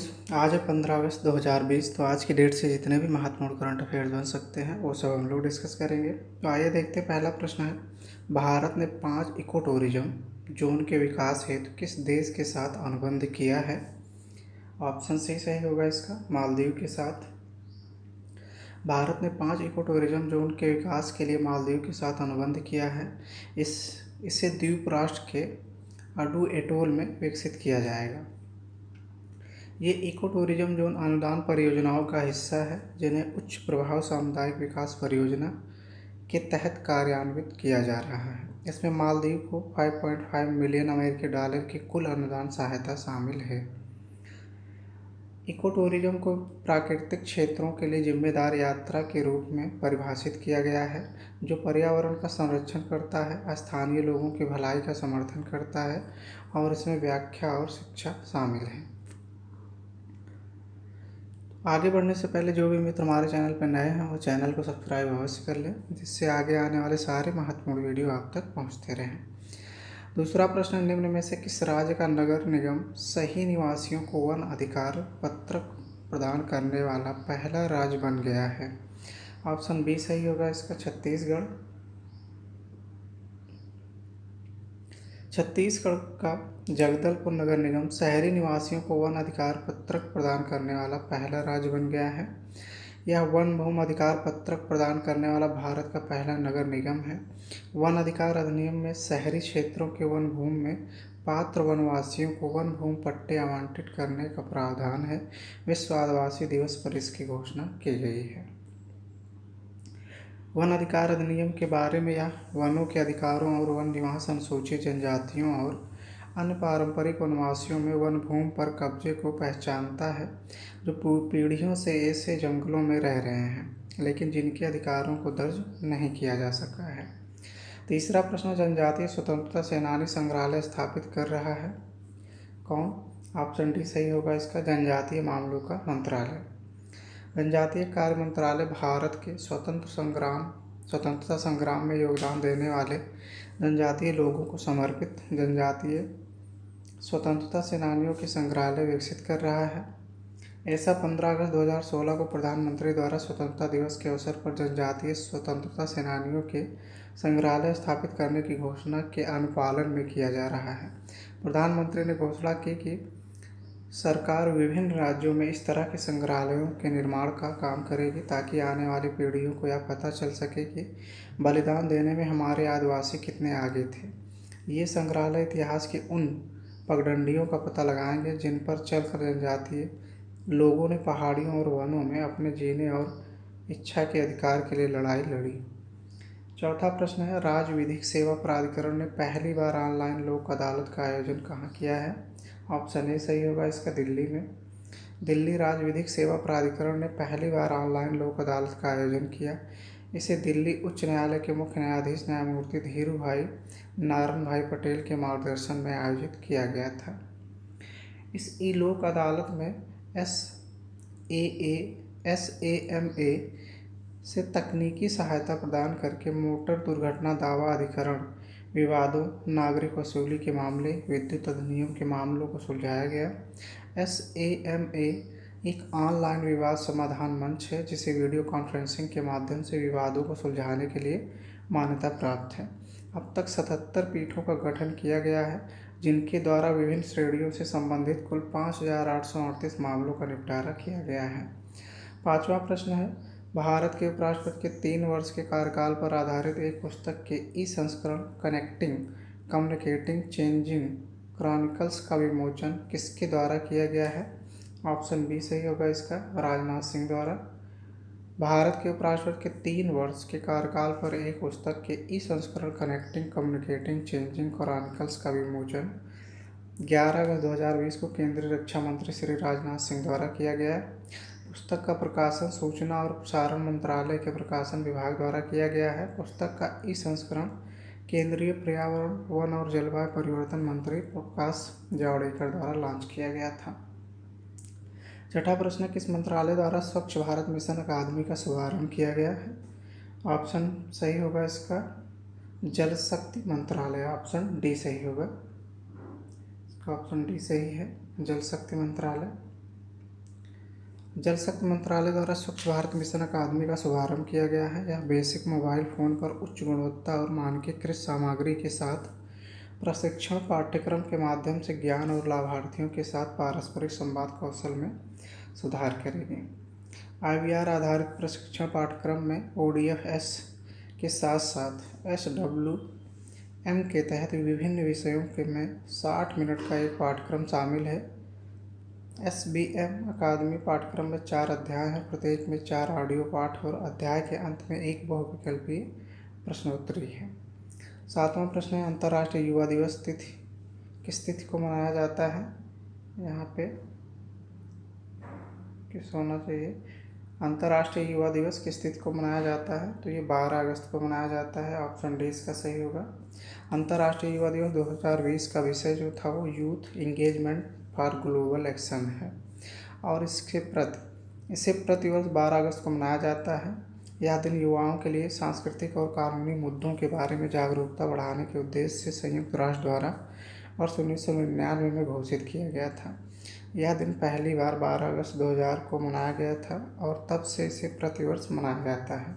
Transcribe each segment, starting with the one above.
Friends, आज है 15 अगस्त 2020। तो आज की डेट से जितने भी महत्वपूर्ण करंट अफेयर्स बन सकते हैं वो सब हम लोग डिस्कस करेंगे। तो आइए देखते हैं। पहला प्रश्न है, भारत ने 5 इको टूरिज्म जोन के विकास हेतु किस देश के साथ अनुबंध किया है? ऑप्शन सी सही होगा इसका, मालदीव के साथ। भारत ने 5 इको टूरिज्म जोन के विकास के लिए मालदीव के साथ अनुबंध किया है। इसे द्वीप राष्ट्र के अडू एटोल में विकसित किया जाएगा। ये इको टूरिज्म जोन अनुदान परियोजनाओं का हिस्सा है जिन्हें उच्च प्रभाव सामुदायिक विकास परियोजना के तहत कार्यान्वित किया जा रहा है। इसमें मालदीव को 5.5 मिलियन अमेरिकी डॉलर की कुल अनुदान सहायता शामिल है। इको टूरिज्म को प्राकृतिक क्षेत्रों के लिए जिम्मेदार यात्रा के रूप में परिभाषित किया गया है, जो पर्यावरण का संरक्षण करता है, स्थानीय लोगों की भलाई का समर्थन करता है और इसमें व्याख्या और शिक्षा शामिल है। आगे बढ़ने से पहले जो भी मित्र हमारे चैनल पर नए हैं वो चैनल को सब्सक्राइब अवश्य कर लें, जिससे आगे आने वाले सारे महत्वपूर्ण वीडियो आप तक पहुंचते रहें। दूसरा प्रश्न, निम्न में से किस राज्य का नगर निगम सही निवासियों को वन अधिकार पत्र प्रदान करने वाला पहला राज्य बन गया है? ऑप्शन बी सही होगा इसका, छत्तीसगढ़। छत्तीसगढ़ का जगदलपुर नगर निगम शहरी निवासियों को वन अधिकार पत्रक प्रदान करने वाला पहला राज्य बन गया है। यह वन भूमि अधिकार पत्रक प्रदान करने वाला भारत का पहला नगर निगम है। वन अधिकार अधिनियम में शहरी क्षेत्रों के वन भूमि में पात्र वनवासियों को वन भूमि पट्टे आवंटित करने का प्रावधान है। विश्व आदिवासी दिवस पर इसकी घोषणा की गई है। वन अधिकार अधिनियम के बारे में यह वनों के अधिकारों और वन निवास अनुसूचित जनजातियों और अन्य पारंपरिक वनवासियों में वन भूमि पर कब्जे को पहचानता है, जो पीढ़ियों से ऐसे जंगलों में रह रहे हैं लेकिन जिनके अधिकारों को दर्ज नहीं किया जा सका है। तीसरा प्रश्न, जनजातीय स्वतंत्रता सेनानी संग्रहालय स्थापित कर रहा है कौन? ऑप्शन डी सही होगा इसका, जनजातीय मामलों का मंत्रालय। जनजातीय कार्य मंत्रालय भारत के स्वतंत्रता संग्राम में योगदान देने वाले जनजातीय लोगों को समर्पित जनजातीय स्वतंत्रता सेनानियों के संग्रहालय विकसित कर रहा है। ऐसा 15 अगस्त 2016 को प्रधानमंत्री द्वारा स्वतंत्रता दिवस के अवसर पर जनजातीय स्वतंत्रता सेनानियों के संग्रहालय स्थापित करने की घोषणा के अनुपालन में किया जा रहा है। प्रधानमंत्री ने घोषणा की कि सरकार विभिन्न राज्यों में इस तरह के संग्रहालयों के निर्माण का काम करेगी ताकि आने वाली पीढ़ियों को यह पता चल सके कि बलिदान देने में हमारे आदिवासी कितने आगे थे। ये संग्रहालय इतिहास की उन पगडंडियों का पता लगाएंगे जिन पर चलकर जनजातीय लोगों ने पहाड़ियों और वनों में अपने जीने और इच्छा के अधिकार के लिए लड़ाई लड़ी। चौथा प्रश्न है, राज्य विधिक सेवा प्राधिकरण ने पहली बार ऑनलाइन लोक अदालत का आयोजन कहाँ किया है? ऑप्शन ए सही होगा इसका, दिल्ली में। दिल्ली राज्य विधिक सेवा प्राधिकरण ने पहली बार ऑनलाइन लोक अदालत का आयोजन किया। इसे दिल्ली उच्च न्यायालय के मुख्य न्यायाधीश न्यायमूर्ति धीरू भाई नारायण भाई पटेल के मार्गदर्शन में आयोजित किया गया था। इस ई लोक अदालत में SAMA से तकनीकी सहायता प्रदान करके मोटर दुर्घटना दावा अधिकरण, विवादों, नागरिक वसूली के मामले, विद्युत अधिनियम के मामलों को सुलझाया गया। SAMA एक ऑनलाइन विवाद समाधान मंच है जिसे वीडियो कॉन्फ्रेंसिंग के माध्यम से विवादों को सुलझाने के लिए मान्यता प्राप्त है। अब तक 77 पीठों का गठन किया गया है, जिनके द्वारा विभिन्न श्रेणियों से संबंधित कुल 5,838 मामलों का निपटारा किया गया है। पांचवा प्रश्न है, भारत के उपराष्ट्रपति के 3 वर्ष के कार्यकाल पर आधारित एक पुस्तक के ई-संस्करण कनेक्टिंग, कम्युनिकेटिंग, चेंजिंग क्रॉनिकल्स का विमोचन किसके द्वारा किया गया है? ऑप्शन बी सही होगा इसका, राजनाथ सिंह द्वारा। भारत के उपराष्ट्रपति के 3 वर्ष के कार्यकाल पर एक पुस्तक के ई-संस्करण कनेक्टिंग, कम्युनिकेटिंग, चेंजिंग क्रॉनिकल्स का विमोचन 11 अगस्त 2020 को केंद्रीय रक्षा मंत्री श्री राजनाथ सिंह द्वारा किया गया है। पुस्तक का प्रकाशन सूचना और प्रसारण मंत्रालय के प्रकाशन विभाग द्वारा किया गया है। पुस्तक का ई-संस्करण केंद्रीय पर्यावरण, वन और जलवायु परिवर्तन मंत्री प्रकाश जावड़ेकर द्वारा लॉन्च किया गया था। छठा प्रश्न, किस मंत्रालय द्वारा स्वच्छ भारत मिशन अकादमी का शुभारंभ किया गया है? ऑप्शन सही होगा इसका, जल शक्ति मंत्रालय। ऑप्शन डी सही होगा, इसका ऑप्शन डी सही है, जल शक्ति मंत्रालय। जल शक्ति मंत्रालय द्वारा स्वच्छ भारत मिशन अकादमी का शुभारंभ किया गया है। यह बेसिक मोबाइल फ़ोन पर उच्च गुणवत्ता और मानकीकृत सामग्री के साथ प्रशिक्षण पाठ्यक्रम के माध्यम से ज्ञान और लाभार्थियों के साथ पारस्परिक संवाद कौशल में सुधार करेगी। IVR आधारित प्रशिक्षण पाठ्यक्रम में ODFS के साथ साथ SWM के तहत विभिन्न विषयों के में 60 मिनट का एक पाठ्यक्रम शामिल है। SBM अकादमी पाठ्यक्रम में 4 अध्याय हैं, प्रत्येक में 4 ऑडियो पाठ और अध्याय के अंत में एक बहुविकल्पीय प्रश्नोत्तरी है। 7वां प्रश्न है, अंतर्राष्ट्रीय युवा दिवस तिथि किस तिथि को मनाया जाता है? यहाँ पे किस होना चाहिए? अंतर्राष्ट्रीय युवा दिवस किस तिथि को मनाया जाता है? तो ये 12 अगस्त को मनाया जाता है। ऑप्शन डी इसका सही होगा। अंतर्राष्ट्रीय युवा दिवस 2020 का विषय जो था वो youth engagement for global action है और इसे प्रतिवर्ष 12 अगस्त को मनाया जाता है। यह दिन युवाओं के लिए सांस्कृतिक और कानूनी मुद्दों के बारे में जागरूकता बढ़ाने के उद्देश्य से संयुक्त राष्ट्र द्वारा वर्ष 1999 में घोषित किया गया था। यह दिन पहली बार 12 अगस्त 2000 को मनाया गया था और तब से इसे प्रतिवर्ष मनाया जाता है।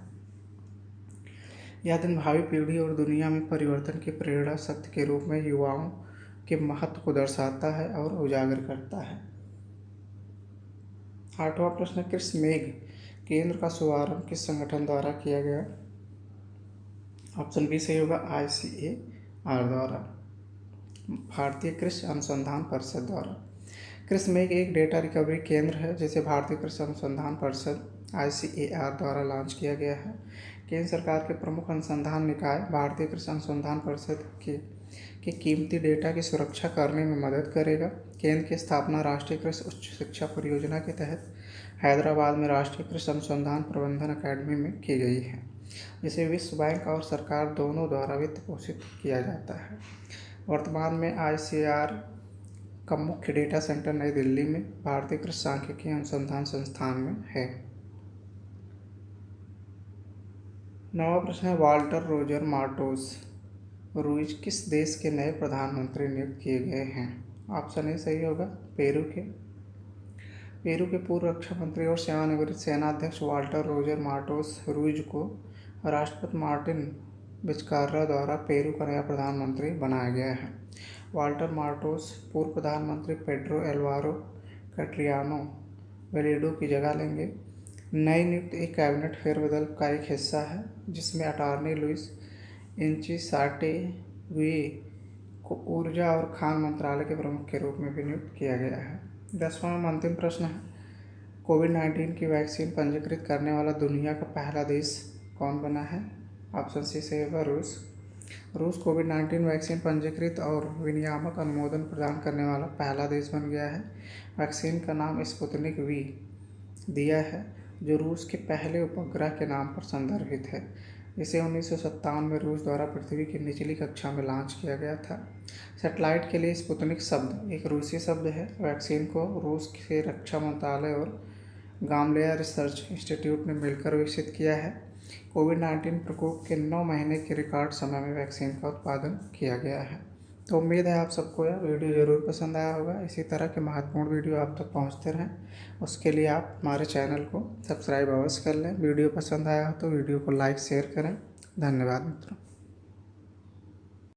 यह दिन भावी पीढ़ी और दुनिया में परिवर्तन की प्रेरणा शक्ति के रूप में युवाओं के महत्व को दर्शाता है और उजागर करता है। 8वां प्रश्न, कृषि मेघ केंद्र का शुभारंभ किस संगठन द्वारा किया गया? ऑप्शन बी सही होगा, ICAR द्वारा, भारतीय कृषि अनुसंधान परिषद द्वारा। कृषि मेघ एक डेटा रिकवरी केंद्र है जिसे भारतीय कृषि अनुसंधान परिषद ICAR द्वारा लॉन्च किया गया है। केंद्र सरकार के प्रमुख अनुसंधान निकाय भारतीय कृषि अनुसंधान परिषद के कीमती डेटा की सुरक्षा करने में मदद करेगा। केंद्र की स्थापना राष्ट्रीय कृषि उच्च शिक्षा परियोजना के तहत हैदराबाद में राष्ट्रीय कृषि अनुसंधान प्रबंधन अकादमी में की गई है, जिसे विश्व बैंक और सरकार दोनों द्वारा वित्त पोषित किया जाता है। वर्तमान में ICAR का मुख्य डेटा सेंटर नई दिल्ली में भारतीय कृषि सांख्यिकी अनुसंधान संस्थान में है। 9वां प्रश्न है, वाल्टर रोजर मार्टोस रूइज किस देश के नए प्रधानमंत्री नियुक्त किए गए हैं? ऑप्शन ए सही होगा, पेरू के पूर्व रक्षा मंत्री और सेवानिवृत्त सेनाध्यक्ष वाल्टर रोजर मार्टोस रूइज को राष्ट्रपति मार्टिन विज़कार्रा द्वारा पेरू का नया प्रधानमंत्री बनाया गया है। वाल्टर मार्टोस पूर्व प्रधानमंत्री पेड्रो एल्वारो कैट्रियानो वेलिडो की जगह लेंगे। नई नियुक्त एक कैबिनेट फेरबदल का एक हिस्सा है जिसमें अटॉर्नी लुइस इंचिसाटे को ऊर्जा और खान मंत्रालय के प्रमुख के रूप में भी नियुक्त किया गया है। 10वां अंतिम प्रश्न है, कोविड-19 की वैक्सीन पंजीकृत करने वाला दुनिया का पहला देश कौन बना है? ऑप्शन सी सही होगा, रूस कोविड-19 वैक्सीन पंजीकृत और विनियामक अनुमोदन प्रदान करने वाला पहला देश बन गया है। वैक्सीन का नाम स्पुतनिक V दिया है जो रूस के पहले उपग्रह के नाम पर संदर्भित है। इसे 1957 में रूस द्वारा पृथ्वी की निचली कक्षा में लॉन्च किया गया था। सैटेलाइट के लिए स्पुतनिक शब्द एक रूसी शब्द है। वैक्सीन को रूस के रक्षा मंत्रालय और गामलेया रिसर्च इंस्टीट्यूट ने मिलकर विकसित किया है। कोविड-19 प्रकोप के 9 महीने के रिकॉर्ड समय में वैक्सीन का उत्पादन किया गया है। तो उम्मीद है आप सबको यह वीडियो ज़रूर पसंद आया होगा। इसी तरह के महत्वपूर्ण वीडियो आप तक पहुंचते रहें, उसके लिए आप हमारे चैनल को सब्सक्राइब अवश्य कर लें। वीडियो पसंद आया हो तो वीडियो को लाइक शेयर करें। धन्यवाद मित्रों।